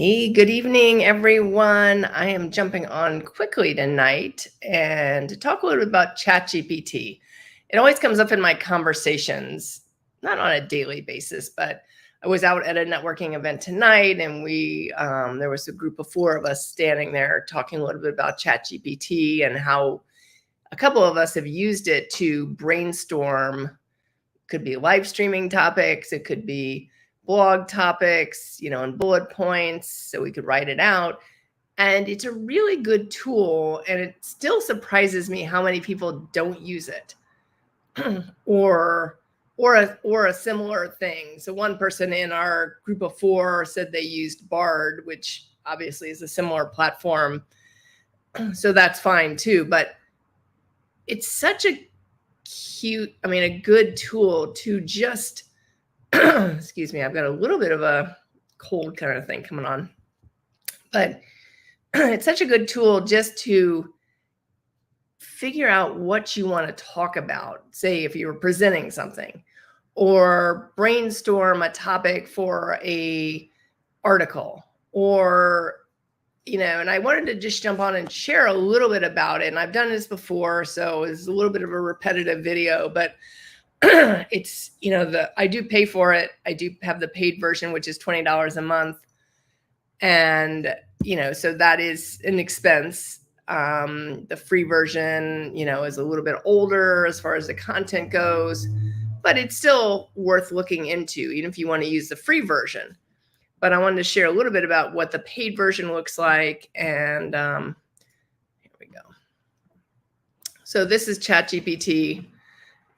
Hey, good evening, everyone. I am jumping on quickly tonight and to talk a little bit about ChatGPT. It always comes up in my conversations, not on a daily basis, but I was out at a networking event tonight, and there was a group of four of us standing there talking a little bit about ChatGPT and how a couple of us have used it to brainstorm. Could be live streaming topics, it could be blog topics, and bullet points so we could write it out. And it's a really good tool, and it still surprises me how many people don't use it. or a similar thing. So one person in our group of four said they used Bard, which obviously is a similar platform. So that's fine too, but it's such a good tool to just excuse me, I've got a little bit of a cold kind of thing coming on, but it's such a good tool just to figure out what you want to talk about. Say if you were presenting something, or brainstorm a topic for a article, or and I wanted to just jump on and share a little bit about it. And I've done this before, so it's a little bit of a repetitive video, but it's, I do pay for it. I do have the paid version, which is $20 a month. And, so that is an expense. The free version, is a little bit older as far as the content goes, but it's still worth looking into, even if you want to use the free version. But I wanted to share a little bit about what the paid version looks like. And here we go. So this is ChatGPT.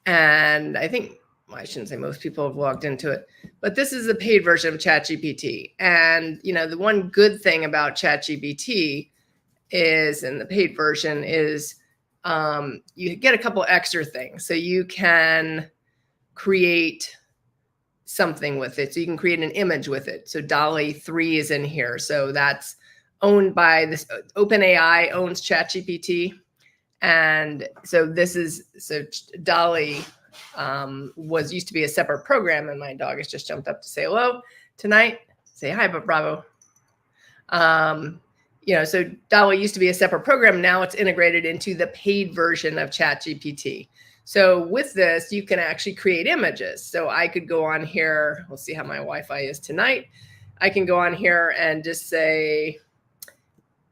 And I think, I shouldn't say most people have logged into it, but this is the paid version of ChatGPT. And, the one good thing about ChatGPT is, in the paid version, is you get a couple extra things. So you can create something with it. So you can create an image with it. So DALL-E 3 is in here. So that's owned by this, OpenAI owns ChatGPT. And so DALL-E used to be a separate program, and my dog has just jumped up to say hello tonight. Say hi, but bravo. So DALL-E used to be a separate program. Now it's integrated into the paid version of ChatGPT. So with this, you can actually create images. So I could go on here. We'll see how my Wi-Fi is tonight. I can go on here and just say,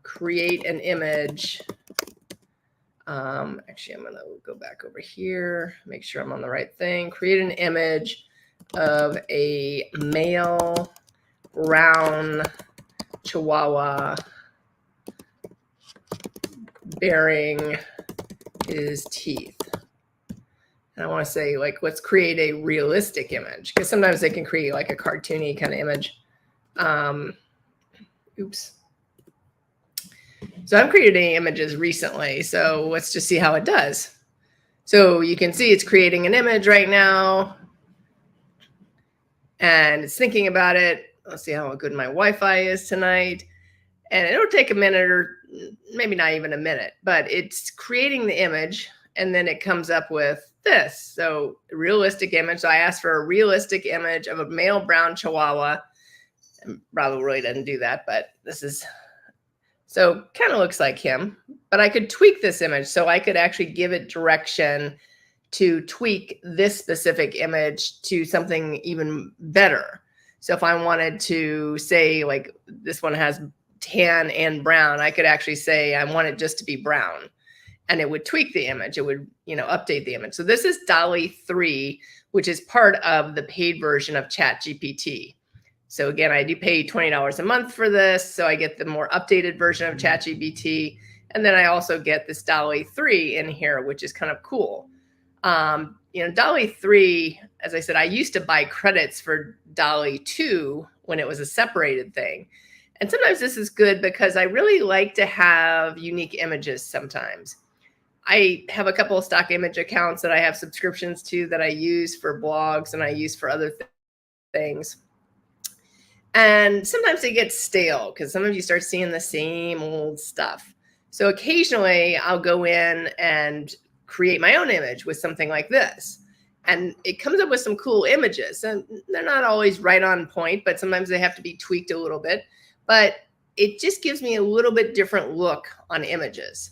create an image. Actually, I'm going to go back over here, make sure I'm on the right thing. Create an image of a male brown Chihuahua baring his teeth. And I want to say, let's create a realistic image, because sometimes they can create like a cartoony kind of image. Oops. So I'm creating images recently. So let's just see how it does. So you can see it's creating an image right now, and it's thinking about it. Let's see how good my Wi-Fi is tonight. And it'll take a minute, or maybe not even a minute, but it's creating the image, and then it comes up with this. So a realistic image. So I asked for a realistic image of a male brown Chihuahua. And Bravo really doesn't do that, but this is, so kind of looks like him. But I could tweak this image, so I could actually give it direction to tweak this specific image to something even better. So if I wanted to say, like, this one has tan and brown, I could actually say I want it just to be brown, and it would tweak the image. It would, update the image. So this is DALL-E 3, which is part of the paid version of ChatGPT. So again, I do pay $20 a month for this. So I get the more updated version of ChatGPT. And then I also get this DALL-E 3 in here, which is kind of cool. DALL-E 3, as I said, I used to buy credits for DALL-E 2 when it was a separated thing. And sometimes this is good because I really like to have unique images sometimes. I have a couple of stock image accounts that I have subscriptions to that I use for blogs and I use for other things. And sometimes it gets stale because sometimes you start seeing the same old stuff. So occasionally I'll go in and create my own image with something like this. And it comes up with some cool images. And they're not always right on point, but sometimes they have to be tweaked a little bit. but it just gives me a little bit different look on images.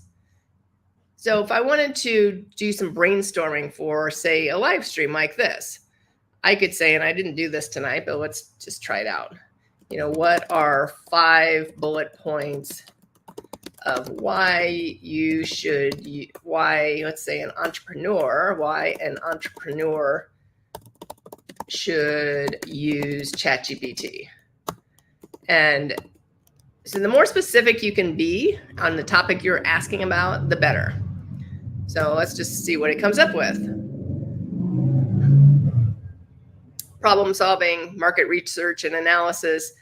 So if I wanted to do some brainstorming for, say, a live stream like this, I could say, and I didn't do this tonight, but let's just try it out. What are 5 bullet points of why let's say why an entrepreneur should use ChatGPT. And so the more specific you can be on the topic you're asking about, the better. So let's just see what it comes up with. Problem solving, market research and analysis,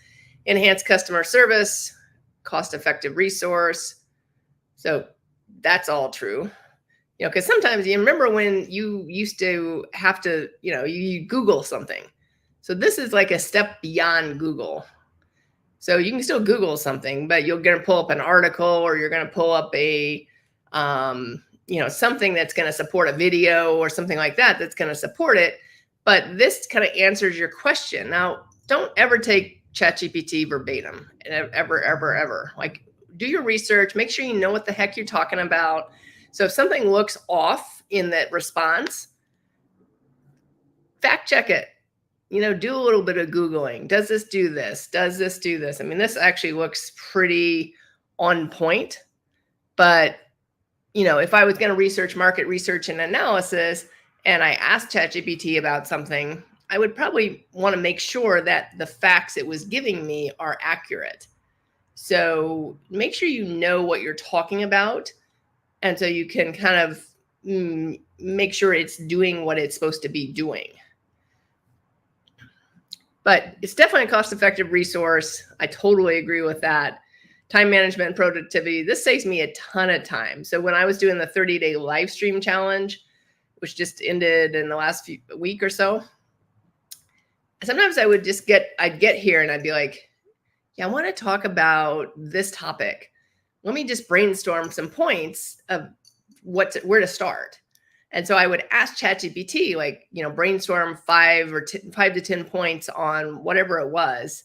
enhanced customer service, cost-effective resource. So that's all true. Because sometimes you remember when you used to have to, you Google something. So this is like a step beyond Google. So you can still Google something, but you're going to pull up an article, or you're going to pull up a, something that's going to support a video or something like that that's going to support it. But this kind of answers your question. Now, don't ever take ChatGPT verbatim, ever. Like, do your research, make sure you know what the heck you're talking about. So if something looks off in that response, fact check it. Do a little bit of Googling. Does this do this? Does this do this? I mean, this actually looks pretty on point. But, if I was going to research market research and analysis, and I asked ChatGPT about something, I would probably want to make sure that the facts it was giving me are accurate. So make sure you know what you're talking about. And so you can kind of make sure it's doing what it's supposed to be doing. But it's definitely a cost-effective resource. I totally agree with that. Time management and productivity. This saves me a ton of time. So when I was doing the 30-day live stream challenge, which just ended in the last week or so, sometimes I would I'd get here and I'd be like, yeah, I want to talk about this topic. Let me just brainstorm some points of where to start. And so I would ask ChatGPT, brainstorm 5 to 10 points on whatever it was.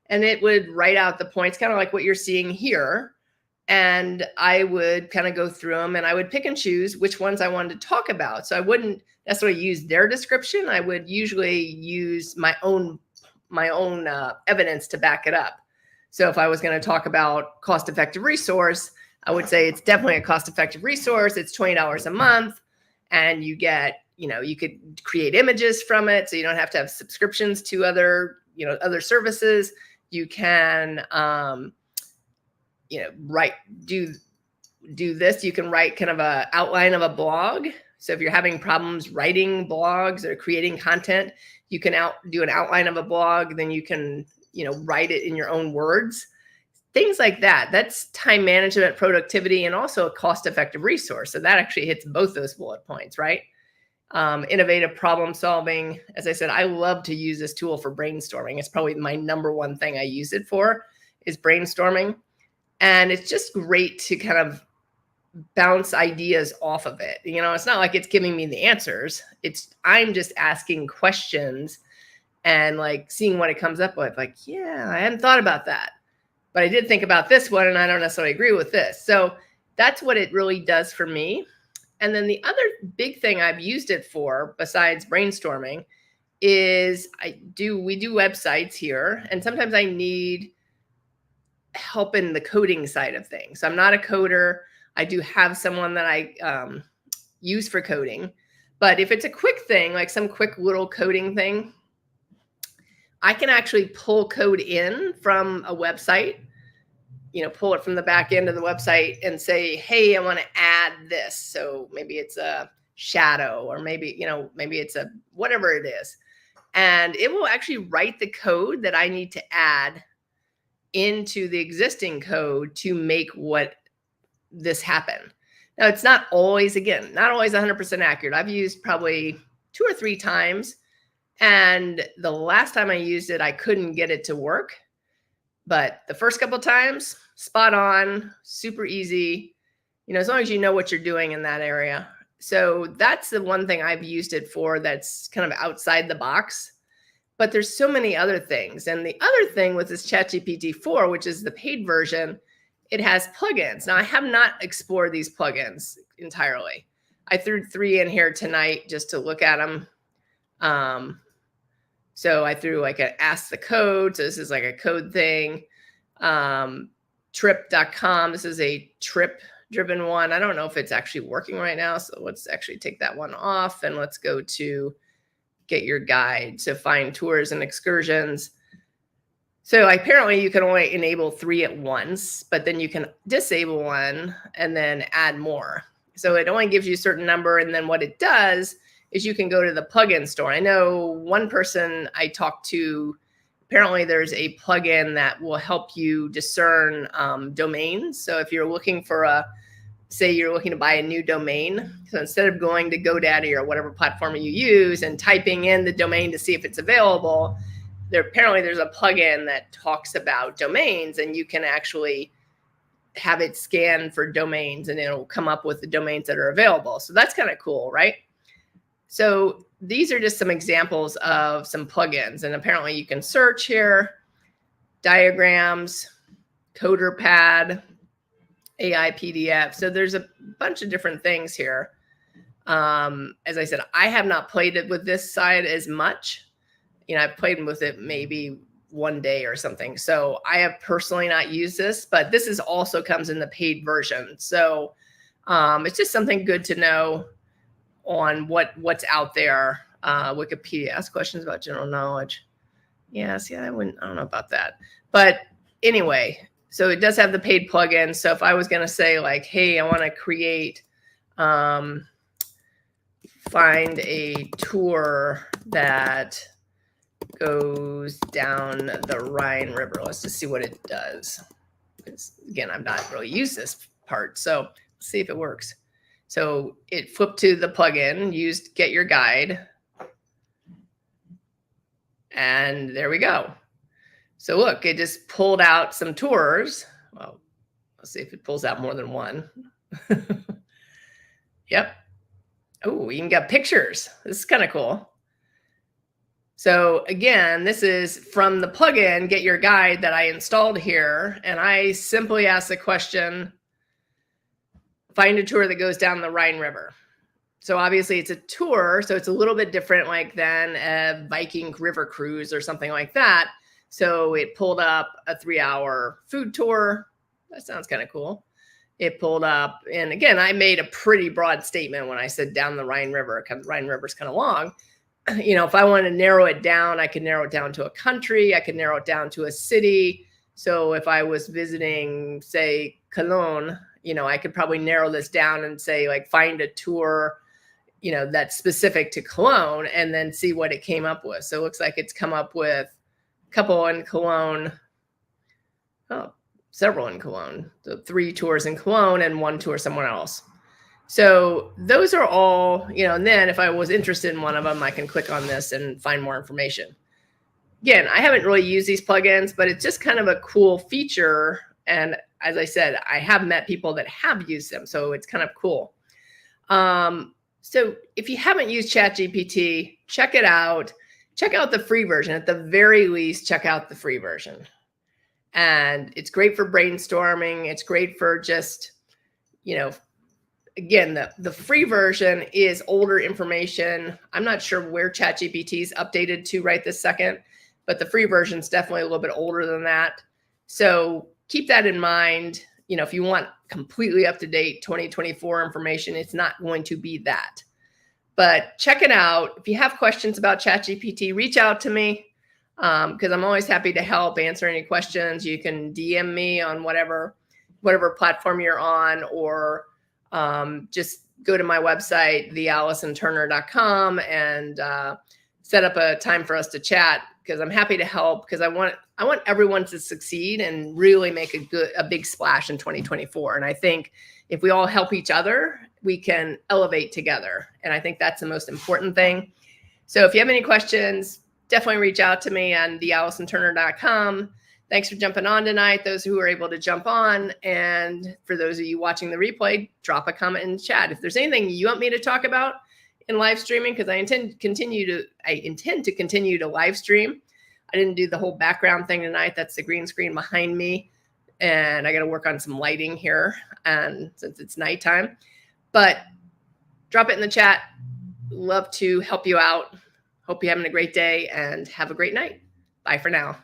And it would write out the points, kind of like what you're seeing here. And I would kind of go through them, and I would pick and choose which ones I wanted to talk about. So I wouldn't necessarily use their description. I would usually use my own evidence to back it up. So if I was going to talk about cost-effective resource, I would say it's definitely a cost-effective resource. It's $20 a month, and you get, you could create images from it, so you don't have to have subscriptions to other services. You can, do this. You can write kind of a outline of a blog. So if you're having problems writing blogs or creating content, you can do an outline of a blog. Then you can, write it in your own words. Things like that. That's time management, productivity, and also a cost-effective resource. So that actually hits both those bullet points, right? Innovative problem solving. As I said, I love to use this tool for brainstorming. It's probably my number one thing I use it for, is brainstorming. And it's just great to kind of bounce ideas off of it. It's not like it's giving me the answers. I'm just asking questions and seeing what it comes up with. Yeah, I hadn't thought about that, but I did think about this one, and I don't necessarily agree with this. So that's what it really does for me. And then the other big thing I've used it for, besides brainstorming, is we do websites here, and sometimes I need help in the coding side of things. So I'm not a coder. I do have someone that I use for coding, but if it's a quick thing, like some quick little coding thing, I can actually pull code in from a website, pull it from the back end of the website and say, hey, I want to add this. So maybe it's a shadow, or maybe it's a whatever it is. And it will actually write the code that I need to add into the existing code to make what this happen. Now, it's not always 100% accurate. I've used probably 2 or 3 times. And the last time I used it, I couldn't get it to work. But the first couple of times, spot on, super easy, as long as you know what you're doing in that area. So that's the one thing I've used it for that's kind of outside the box. but there's so many other things. And the other thing with this ChatGPT 4, which is the paid version, it has plugins. Now, I have not explored these plugins entirely. I threw 3 in here tonight just to look at them. So I threw like an ask the code. So this is like a code thing. Trip.com. This is a trip driven one. I don't know if it's actually working right now. So let's actually take that one off and let's go to get your guide. So find tours and excursions. So apparently you can only enable 3 at once, but then you can disable one and then add more. So it only gives you a certain number. And then what it does is you can go to the plugin store. I know one person I talked to, apparently there's a plugin that will help you discern domains. So if you're looking for say you're looking to buy a new domain, so instead of going to GoDaddy or whatever platform you use and typing in the domain to see if it's available, apparently there's a plugin that talks about domains, and you can actually have it scan for domains and it'll come up with the domains that are available. So that's kind of cool, right? So these are just some examples of some plugins, and apparently you can search here, diagrams, CoderPad, AI PDF. So there's a bunch of different things here. As I said, I have not played it with this side as much. I've played with it maybe one day or something. So I have personally not used this, but this is also comes in the paid version. So it's just something good to know on what's out there. Wikipedia, ask questions about general knowledge. Yeah, see, I don't know about that. But anyway, so it does have the paid plugin. So if I was going to say like, hey, I want to create, find a tour that goes down the Rhine River. Let's just see what it does. Because again, I've not really used this part. So let's see if it works. So it flipped to the plugin, used Get Your Guide. And there we go. So look, it just pulled out some tours. Well, let's see if it pulls out more than one. Yep. Oh, we even got pictures. This is kind of cool. So again, this is from the plugin, Get Your Guide, that I installed here. And I simply asked the question, find a tour that goes down the Rhine River. So obviously it's a tour, so it's a little bit different like than a Viking river cruise or something like that. So it pulled up a 3-hour food tour. That sounds kind of cool. It pulled up, and again, I made a pretty broad statement when I said down the Rhine River, because the Rhine River is kind of long. If I want to narrow it down, I could narrow it down to a country. I could narrow it down to a city. So if I was visiting, say, Cologne, I could probably narrow this down and say, like, find a tour, that's specific to Cologne, and then see what it came up with. So it looks like it's come up with a couple in Cologne. Oh, several in Cologne. So 3 tours in Cologne and 1 tour somewhere else. So those are all, and then if I was interested in one of them, I can click on this and find more information. Again, I haven't really used these plugins, but it's just kind of a cool feature. And as I said, I have met people that have used them. So it's kind of cool. So if you haven't used ChatGPT, check it out. Check out the free version. At the very least, check out the free version. And it's great for brainstorming. It's great for just, again, the free version is older information. I'm not sure where ChatGPT is updated to right this second, but the free version is definitely a little bit older than that. So keep that in mind. If you want completely up-to-date 2024 information, it's not going to be that. But check it out. If you have questions about ChatGPT, reach out to me because I'm always happy to help answer any questions. You can DM me on whatever platform you're on, or just go to my website, theallisonturner.com, and set up a time for us to chat, because I'm happy to help, because I want everyone to succeed and really make a big splash in 2024. And I think if we all help each other, we can elevate together. And I think that's the most important thing. So if you have any questions, definitely reach out to me on theallisonturner.com. Thanks for jumping on tonight, those who are able to jump on. And for those of you watching the replay, drop a comment in the chat. If there's anything you want me to talk about in live streaming because I intend to continue to live stream. I didn't do the whole background thing tonight. That's the green screen behind me. And I got to work on some lighting here, and since it's nighttime. But drop it in the chat. Love to help you out. Hope you're having a great day and have a great night. Bye for now.